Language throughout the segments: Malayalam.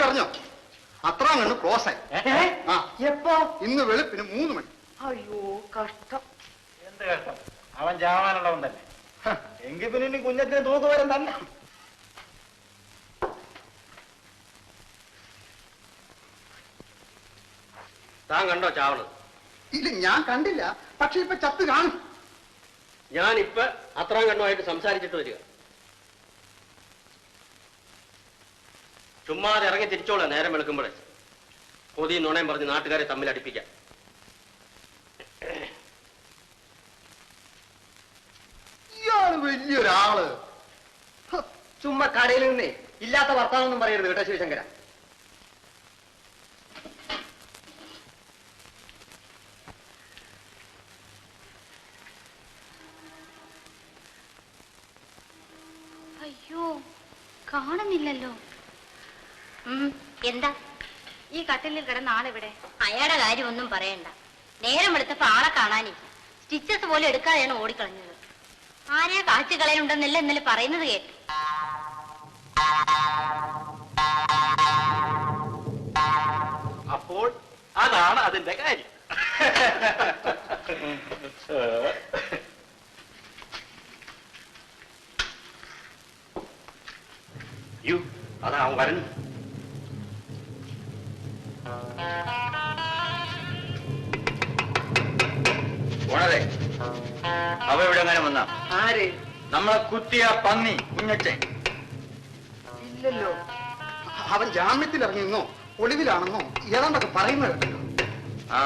പറഞ്ഞോ? അത്ര കണ്ട് ക്ലോസ് ആയി. എപ്പോ? ഇന്ന് വെളുപ്പിന് 3 മണി. അയ്യോ കഷ്ടം. എന്ത് കഷ്ടം? അവൻ ചാവാനുള്ളവൻ തന്നെ. എങ്കിൽ പിന്നെ ഇനി കുഞ്ഞത്തിന് തൂക്കുവരം തന്നെ. താൻ കണ്ടോ ചാവണത്? ഇല്ല, ഞാൻ കണ്ടില്ല. പക്ഷെ ഇപ്പൊ ചത്ത് കാണും. ഞാനിപ്പൊ അത്രാം കണ്ണുമായിട്ട് സംസാരിച്ചിട്ട് വരിക. ചുമ്മാതെ ഇറങ്ങി തിരിച്ചോളാം. നേരം വെളുക്കുമ്പോഴേ കൊതി നുണയും പറഞ്ഞ് നാട്ടുകാരെ തമ്മിൽ അടുപ്പിക്കാം. ഇയാള് വലിയൊരാള്. ചുമ്മാ കടയിൽ നിന്നേ ഇല്ലാത്ത വർത്താനൊന്നും പറയരുത് കേട്ടോ ശിവശങ്കര. അയ്യോ, കാണുന്നില്ലല്ലോ. എന്താ ഈ കട്ടിലിൽ കിടന്ന ആളിവിടെ? അയാളുടെ കാര്യം ഒന്നും പറയണ്ട. നേരം എടുത്തപ്പോ ആളെ കാണാനില്ല. സ്റ്റിച്ചസ് പോലും എടുക്കാതെയാണ് ഓടിക്കളഞ്ഞത്. ആരെയാ കാച്ചു കളയുണ്ടെന്നല്ല ഇന്നലെ പറയുന്നത് കേട്ടു. അപ്പോൾ അതാണ് അതിന്റെ കാര്യം. അതാ അവൻ വരുന്നു. ഓണറേ, അവ ഇവിടെ അങ്ങനെ വന്ന ആര്? നമ്മളെ കുത്തിയ പന്നി കുഞ്ഞച്ചൻ. ഇല്ലല്ലോ. അവൻ ജാമ്യത്തിൽ ഇറങ്ങിയെന്നോ ഒളിവിലാണെന്നോ ഏതാണ്ടൊക്കെ പറയുന്നത് കേട്ടല്ലോ. ആ,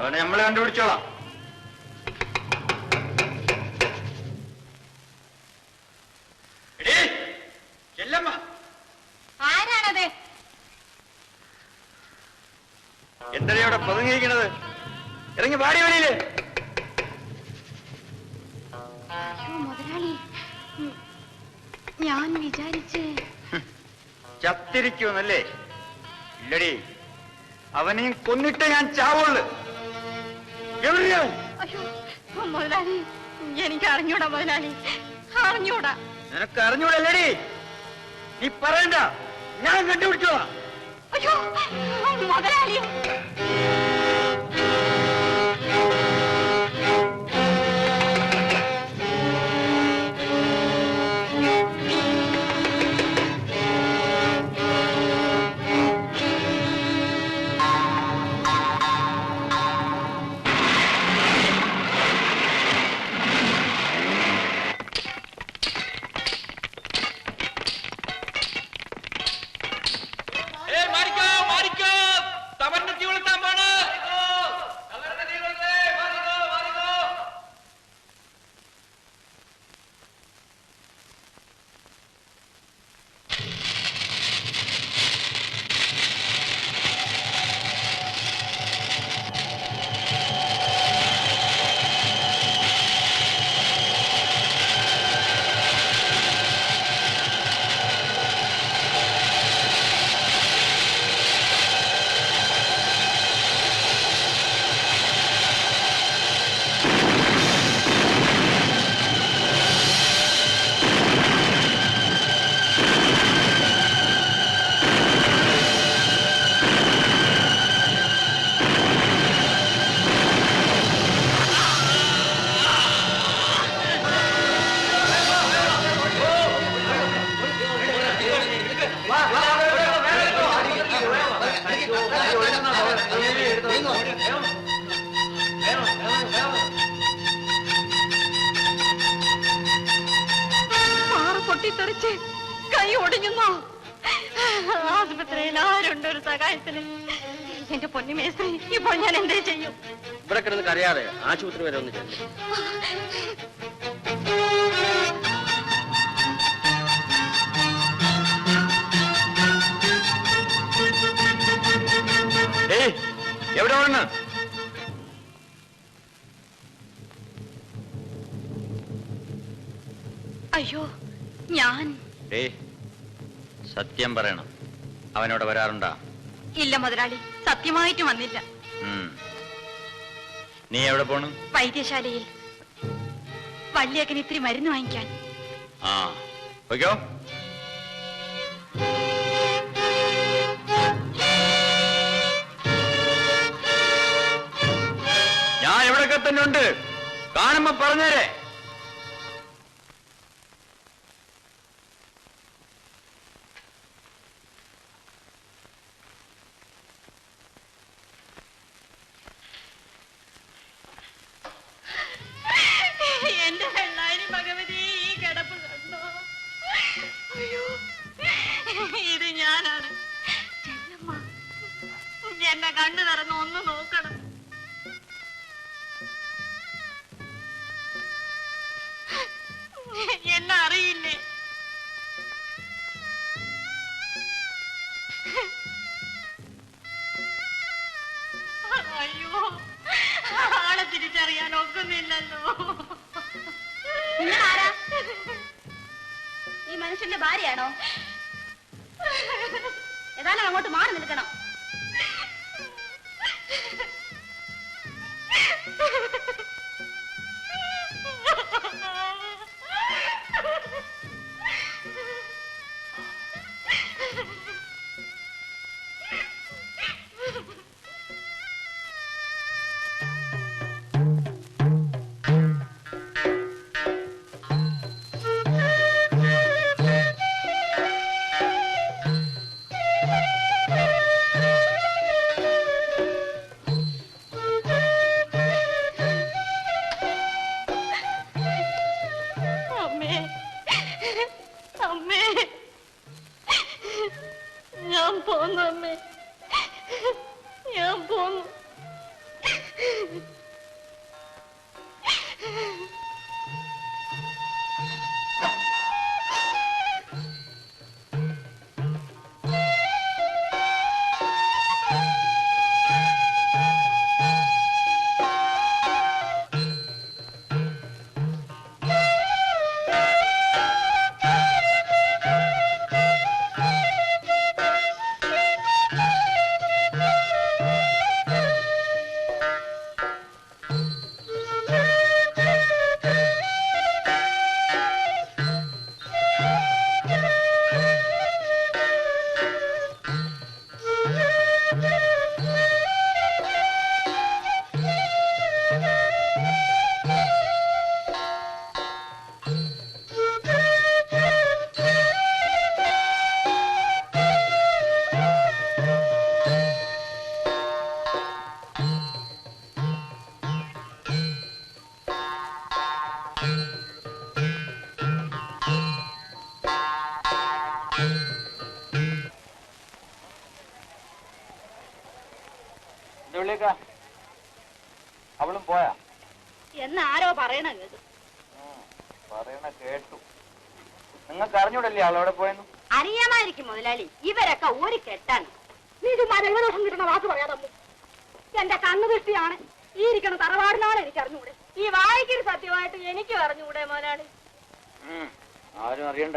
അവനെ നമ്മള് കണ്ടുപിടിച്ചോളാം. ആരാണത്? എന്താ അവിടെ പതുങ്ങിയിരിക്കണത്? ഇറങ്ങി പാടി വഴിയില്. മുതലാളി, ഞാൻ വിചാരിച്ച് ചത്തിരിക്കുമെന്നല്ലേ? ഇല്ലടി, അവനെയും കൊന്നിട്ട് ഞാൻ ചാവുള്ളു. അയ്യോ മുതലാളി, എനിക്ക് അറിഞ്ഞൂടാ മുതലാളി, അറിഞ്ഞൂടാ. നിനക്ക് അറിഞ്ഞൂടല്ലേടി? നീ പറയണ്ട, ഞാൻ കണ്ടുപിടിച്ചോളാം. അയ്യോ മുതലാളി. പൊട്ടിത്തെറിച്ച് കൈ ഒടിഞ്ഞുന്നോ? ആശുപത്രിയിൽ ആരുണ്ട് ഒരു സഹായത്തിന്? എന്റെ പൊന്നു മേസ്ത്രി, ഇപ്പോൾ ഞാൻ എന്തേ ചെയ്യും? ഇവിടെ കിടന്ന് കരയാതെ ആശുപത്രി വരെ ഒന്ന് ചെല്ലും. എവിടെ ഓടുന്നു? അയ്യോ, ഞാൻ സത്യം പറയണം, അവനോട് വരാറുണ്ടാ? ഇല്ല മുതലാളി, സത്യമായിട്ട് വന്നില്ല. നീ എവിടെ പോണു? വൈദ്യശാലയിൽ വള്ളിയേക്കന് ഇത്തിരി മരുന്ന് വാങ്ങിക്കാൻ. ആ, പോയിക്കോ. അകത്തൊക്കെ തന്നെ ഉണ്ട്. കാണുമ്പോ പറഞ്ഞേരെ. എന്റെ വെള്ളാരി ഭഗവതി ഈ കിടപ്പ് കണ്ടോ? അയ്യോ, ഇത് ഞാനാണ്. ചെല്ലമ്മ, എന്നെ കണ്ണു തുറന്ന് ഒന്ന് നോക്കണം. എന്നെ അറിയില്ലേ? അയ്യോ, ആളെ തിരിച്ചറിയാൻ ഒക്കുന്നില്ലല്ലോ. നിങ്ങളാരാ? ഈ മനുഷ്യന്റെ ഭാര്യയാണോ? ഏതായാലും അങ്ങോട്ട് മാറി നിൽക്കണം. അമ്മേ, അമ്മേ, ഞാൻ പോന്നു അമ്മേ, ഞാൻ പോന്നു. അവളും പോയാ? എന്നാരോ പറയണ കേട്ടു. പറയണ കേട്ടു. നിങ്ങൾക്ക് അറിഞ്ഞൂടല്ലേ അവളവിടെ പോയെന്നു? അറിയാമായിരിക്കും മുതലാളി. ഇവരൊക്കെ ഒരു കെട്ടാണ്. നീ ദോഷം കിട്ടുന്ന വാക്ക് പറയാതമ്മു. എന്റെ കണ്ണു ദൃഷ്ടിയാണ്. ഈ ഇരിക്കണ തറവാടിനാണ് എനിക്ക് അറിഞ്ഞുകൂടെ. ഈ വായിക്കൊരു സത്യമായിട്ട് എനിക്ക് അറിഞ്ഞുകൂടെ മുതലാളി? ആരും അറിയണ്ട.